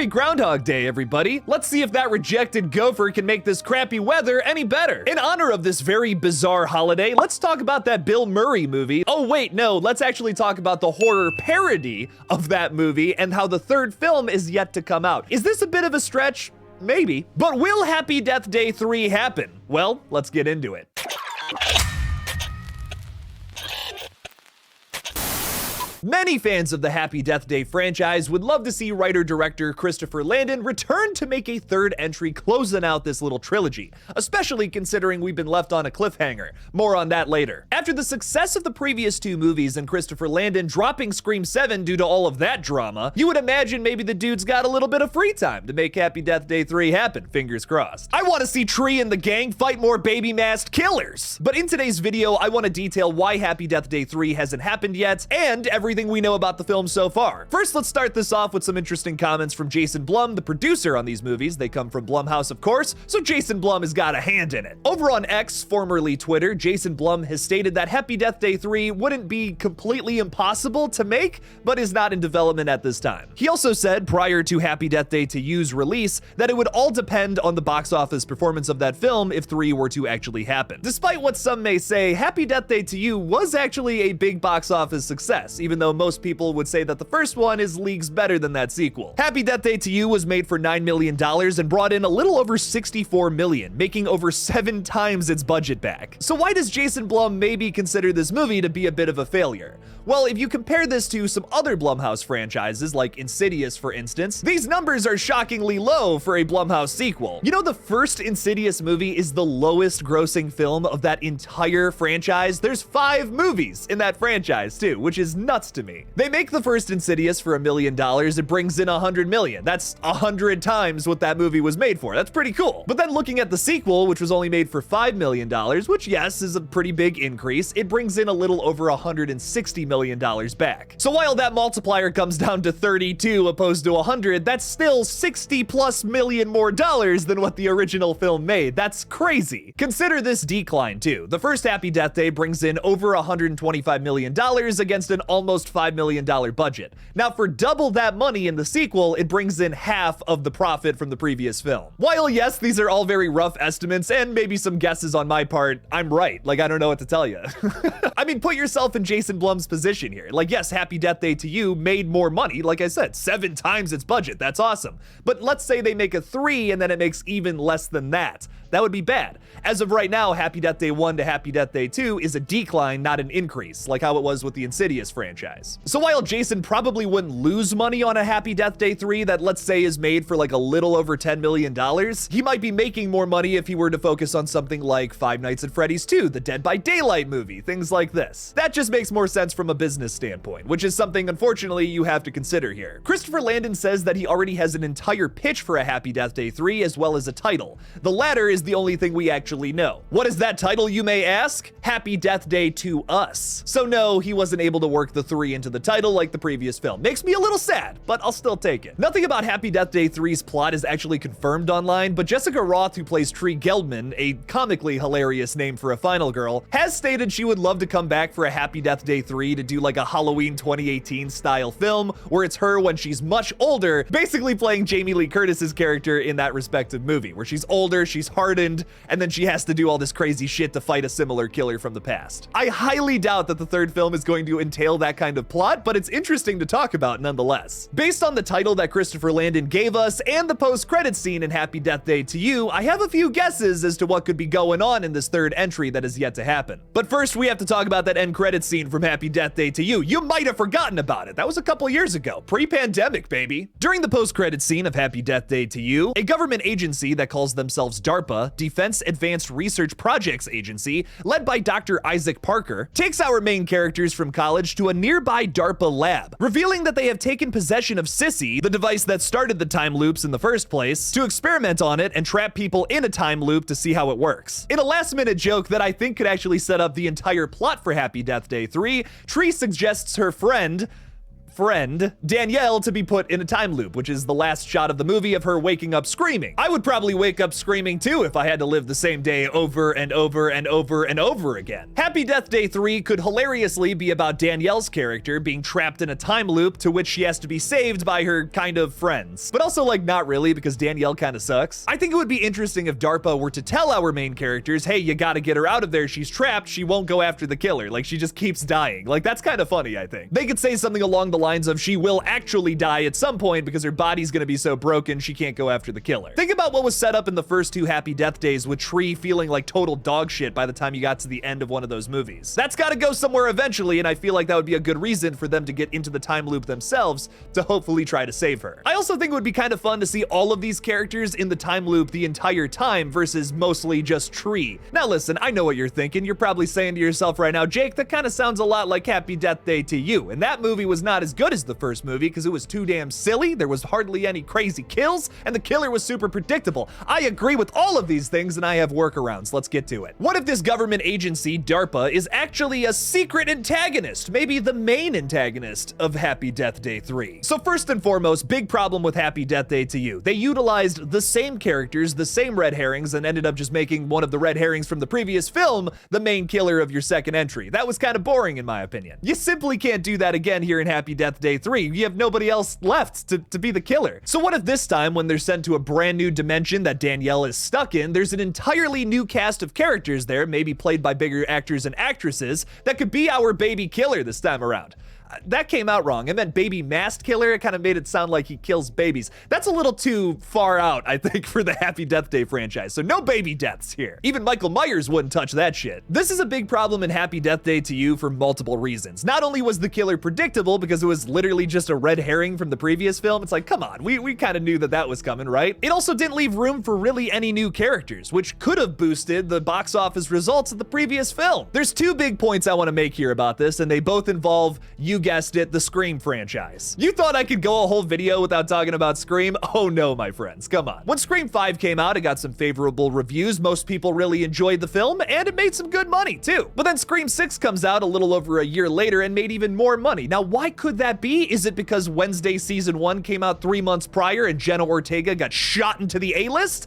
Happy Groundhog Day, everybody. Let's see if that rejected gopher can make this crappy weather any better. In honor of this very bizarre holiday, let's talk about that Bill Murray movie. Oh wait, no, let's actually talk about the horror parody of that movie and how the third film is yet to come out. Is this a bit of a stretch? Maybe. But will Happy Death Day 3 happen? Well, let's get into it. Many fans of the Happy Death Day franchise would love to see writer-director Christopher Landon return to make a third entry closing out this little trilogy, especially considering we've been left on a cliffhanger. More on that later. After the success of the previous two movies and Christopher Landon dropping Scream 7 due to all of that drama, you would imagine maybe the dude's got a little bit of free time to make Happy Death Day 3 happen, fingers crossed. I want to see Tree and the gang fight more baby-masked killers! But in today's video, I want to detail why Happy Death Day 3 hasn't happened yet, and everything we know about the film so far. First, let's start this off with some interesting comments from Jason Blum, the producer on these movies. They come from Blumhouse, of course, so Jason Blum has got a hand in it. Over on X, formerly Twitter, Jason Blum has stated that Happy Death Day 3 wouldn't be completely impossible to make, but is not in development at this time. He also said, prior to Happy Death Day 2's release, that it would all depend on the box office performance of that film if 3 were to actually happen. Despite what some may say, Happy Death Day 2 was actually a big box office success, even though most people would say that the first one is leagues better than that sequel. Happy Death Day 2 was made for $9 million and brought in a little over $64 million, making over 7 times its budget back. So why does Jason Blum maybe consider this movie to be a bit of a failure? Well, if you compare this to some other Blumhouse franchises, like Insidious for instance, these numbers are shockingly low for a Blumhouse sequel. You know, the first Insidious movie is the lowest grossing film of that entire franchise. There's 5 movies in that franchise too, which is nuts to me. They make the first Insidious for $1 million, it brings in $100 million. That's 100 times what that movie was made for. That's pretty cool. But then looking at the sequel, which was only made for $5 million, which yes, is a pretty big increase, it brings in a little over $160 million back. So while that multiplier comes down to 32 opposed to 100, that's still 60 plus million more dollars than what the original film made. That's crazy. Consider this decline too. The first Happy Death Day brings in over $125 million against an almost $5 million budget. Now for double that money in the sequel, it brings in half of the profit from the previous film. While yes, these are all very rough estimates and maybe some guesses on my part, I'm right. Like, I don't know what to tell you. I mean, put yourself in Jason Blum's position here. Like, yes, Happy Death Day 2 made more money. Like I said, 7 times its budget. That's awesome. But let's say they make a 3 and then it makes even less than that. That would be bad. As of right now, Happy Death Day 1 to Happy Death Day 2 is a decline, not an increase, like how it was with the Insidious franchise. So while Jason probably wouldn't lose money on a Happy Death Day 3 that, let's say, is made for like a little over $10 million, he might be making more money if he were to focus on something like Five Nights at Freddy's 2, the Dead by Daylight movie, things like this. That just makes more sense from a business standpoint, which is something, unfortunately, you have to consider here. Christopher Landon says that he already has an entire pitch for a Happy Death Day 3 as well as a title. The latter is the only thing we actually know. What is that title, you may ask? Happy Death Day to Us. So no, he wasn't able to work the 3 into the title like the previous film. Makes me a little sad, but I'll still take it. Nothing about Happy Death Day 3's plot is actually confirmed online, but Jessica Roth, who plays Tree Geldman, a comically hilarious name for a final girl, has stated she would love to come back for a Happy Death Day 3 to do like a Halloween 2018 style film where it's her when she's much older, basically playing Jamie Lee Curtis's character in that respective movie, where she's older, she's hardened, and then she has to do all this crazy shit to fight a similar killer from the past. I highly doubt that the third film is going to entail that kind of plot, but it's interesting to talk about nonetheless. Based on the title that Christopher Landon gave us and the post-credits scene in Happy Death Day 2, I have a few guesses as to what could be going on in this third entry that is yet to happen. But first, we have to talk about that end credits scene from Happy Death Day 2. You might have forgotten about it. That was a couple years ago, pre-pandemic, baby. During the post-credits scene of Happy Death Day 2, a government agency that calls themselves DARPA, Defense Advanced Research Projects Agency, led by Dr. Isaac Parker, takes our main characters from college to a nearby DARPA lab, revealing that they have taken possession of Sissy, the device that started the time loops in the first place, to experiment on it and trap people in a time loop to see how it works. In a last-minute joke that I think could actually set up the entire plot for Happy Death Day 3, Tree suggests her friend friend, Danielle, to be put in a time loop, which is the last shot of the movie of her waking up screaming. I would probably wake up screaming too if I had to live the same day over and over and over and over again. Happy Death Day 3 could hilariously be about Danielle's character being trapped in a time loop to which she has to be saved by her kind of friends. But also like not really, because Danielle kind of sucks. I think it would be interesting if DARPA were to tell our main characters, hey, you gotta get her out of there, she's trapped, she won't go after the killer. Like she just keeps dying. Like that's kind of funny, I think. They could say something along the lines of she will actually die at some point because her body's gonna be so broken she can't go after the killer. Think about what was set up in the first two Happy Death Days with Tree feeling like total dog shit by the time you got to the end of one of those movies. That's gotta go somewhere eventually, and I feel like that would be a good reason for them to get into the time loop themselves to hopefully try to save her. I also think it would be kind of fun to see all of these characters in the time loop the entire time versus mostly just Tree. Now listen, I know what you're thinking. You're probably saying to yourself right now, Jake, that kind of sounds a lot like Happy Death Day to you. And that movie was not as good as the first movie because it was too damn silly, there was hardly any crazy kills, and the killer was super predictable. I agree with all of these things, and I have workarounds. Let's get to it. What if this government agency, DARPA, is actually a secret antagonist, maybe the main antagonist of Happy Death Day 3? So first and foremost, big problem with Happy Death Day to you. They utilized the same characters, the same red herrings, and ended up just making one of the red herrings from the previous film the main killer of your second entry. That was kind of boring in my opinion. You simply can't do that again here in Happy Death Day 3. You have nobody else left to be the killer. So what if this time, when they're sent to a brand new dimension that Danielle is stuck in, there's an entirely new cast of characters there, maybe played by bigger actors and actresses, that could be our baby killer this time around? That came out wrong. I meant baby masked killer. It kind of made it sound like he kills babies. That's a little too far out, I think, for the Happy Death Day franchise. So no baby deaths here. Even Michael Myers wouldn't touch that shit. This is a big problem in Happy Death Day to you for multiple reasons. Not only was the killer predictable because it was literally just a red herring from the previous film. It's like, come on, we kind of knew that that was coming, right? It also didn't leave room for really any new characters, which could have boosted the box office results of the previous film. There's two big points I want to make here about this, and they both involve, you guessed it, the Scream franchise. You thought I could go a whole video without talking about Scream? Oh no, my friends, come on. When Scream 5 came out, it got some favorable reviews. Most people really enjoyed the film, and it made some good money too. But then Scream 6 comes out a little over a year later and made even more money. Now, why could that be? Is it because Wednesday Season 1 came out 3 months prior and Jenna Ortega got shot into the A-list?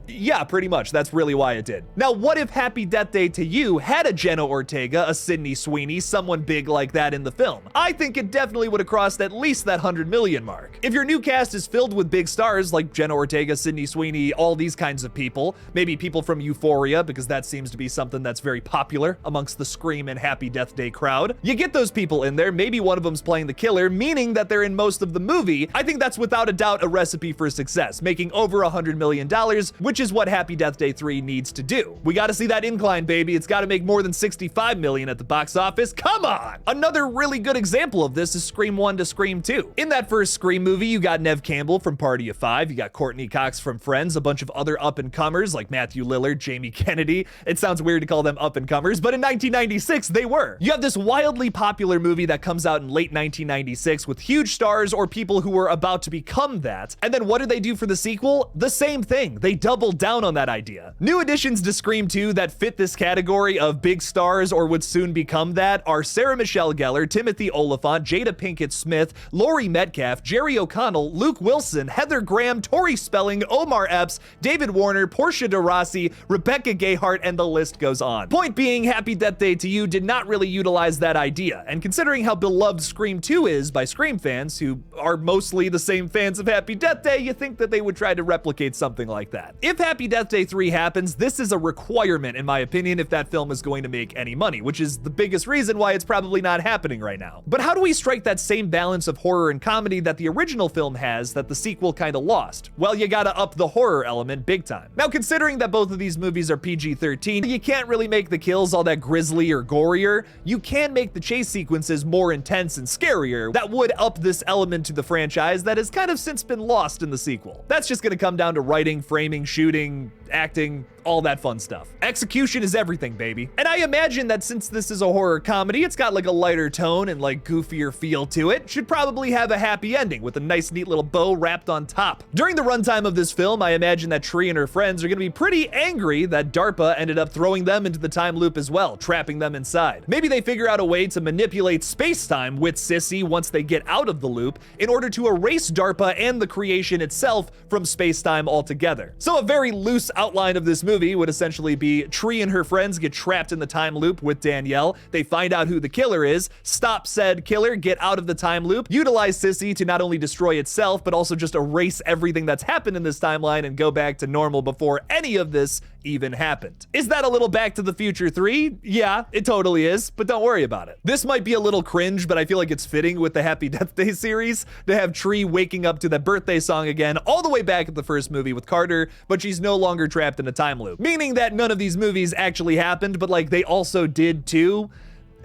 Yeah, pretty much. That's really why it did. Now, what if Happy Death Day to you had a Jenna Ortega, a Sydney Sweeney, someone big like that in the film? I think it definitely would have crossed at least that 100 million mark. If your new cast is filled with big stars like Jenna Ortega, Sydney Sweeney, all these kinds of people, maybe people from Euphoria, because that seems to be something that's very popular amongst the Scream and Happy Death Day crowd. You get those people in there, maybe one of them's playing the killer, meaning that they're in most of the movie. I think that's without a doubt a recipe for success, making over $100 million, which is what Happy Death Day 3 needs to do. We gotta see that incline, baby. It's gotta make more than 65 million at the box office. Come on! Another really good example of this is Scream 1 to Scream 2. In that first Scream movie, you got Neve Campbell from Party of Five, you got Courtney Cox from Friends, a bunch of other up-and-comers like Matthew Lillard, Jamie Kennedy. It sounds weird to call them up-and-comers, but in 1996, they were. You have this wildly popular movie that comes out in late 1996 with huge stars or people who were about to become that, and then what do they do for the sequel? The same thing. They doubled down on that idea. New additions to Scream 2 that fit this category of big stars or would soon become that are Sarah Michelle Gellar, Timothy Olyphant, Jada Pinkett Smith, Laurie Metcalf, Jerry O'Connell, Luke Wilson, Heather Graham, Tori Spelling, Omar Epps, David Warner, Portia de Rossi, Rebecca Gayheart, and the list goes on. Point being, Happy Death Day to you did not really utilize that idea, and considering how beloved Scream 2 is by Scream fans, who are mostly the same fans of Happy Death Day, you think that they would try to replicate something like that. If Happy Death Day 3 happens, this is a requirement, in my opinion, if that film is going to make any money, which is the biggest reason why it's probably not happening right now. But how do we strike that same balance of horror and comedy that the original film has that the sequel kind of lost? Well, you gotta up the horror element big time. Now, considering that both of these movies are PG-13, you can't really make the kills all that grisly or gorier. You can make the chase sequences more intense and scarier. That would up this element to the franchise that has kind of since been lost in the sequel. That's just gonna come down to writing, framing, shooting, acting, all that fun stuff. Execution is everything, baby. And I imagine that since this is a horror comedy, it's got like a lighter tone and like goofier feel to it, should probably have a happy ending with a nice neat little bow wrapped on top. During the runtime of this film, I imagine that Tree and her friends are gonna be pretty angry that DARPA ended up throwing them into the time loop as well, trapping them inside. Maybe they figure out a way to manipulate space-time with Sissy once they get out of the loop in order to erase DARPA and the creation itself from space-time altogether. So a very loose outline of this movie would essentially be Tree and her friends get trapped in the time loop with Danielle. They find out who the killer is, stop said killer, get out of the time loop, utilize Sissy to not only destroy itself, but also just erase everything that's happened in this timeline and go back to normal before any of this even happened. Is that a little Back to the Future 3? Yeah, it totally is, but don't worry about it. This might be a little cringe, but I feel like it's fitting with the Happy Death Day series to have Tree waking up to that birthday song again all the way back at the first movie with Carter, but she's no longer trapped in a time loop. Meaning that none of these movies actually happened, but like they also did too.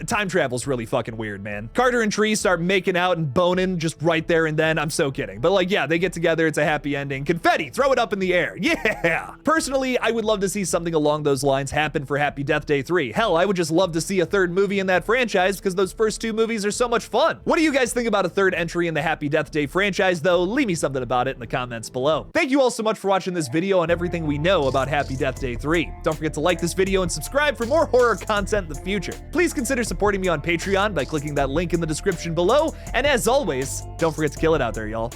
Time travel's really fucking weird, man. Carter and Tree start making out and boning just right there and then. I'm so kidding. But like, yeah, they get together. It's a happy ending. Confetti, throw it up in the air. Yeah. Personally, I would love to see something along those lines happen for Happy Death Day 3. Hell, I would just love to see a third movie in that franchise because those first two movies are so much fun. What do you guys think about a third entry in the Happy Death Day franchise, though? Leave me something about it in the comments below. Thank you all so much for watching this video on everything we know about Happy Death Day 3. Don't forget to like this video and subscribe for more horror content in the future. Please consider supporting me on Patreon by clicking that link in the description below. And as always, don't forget to kill it out there, y'all.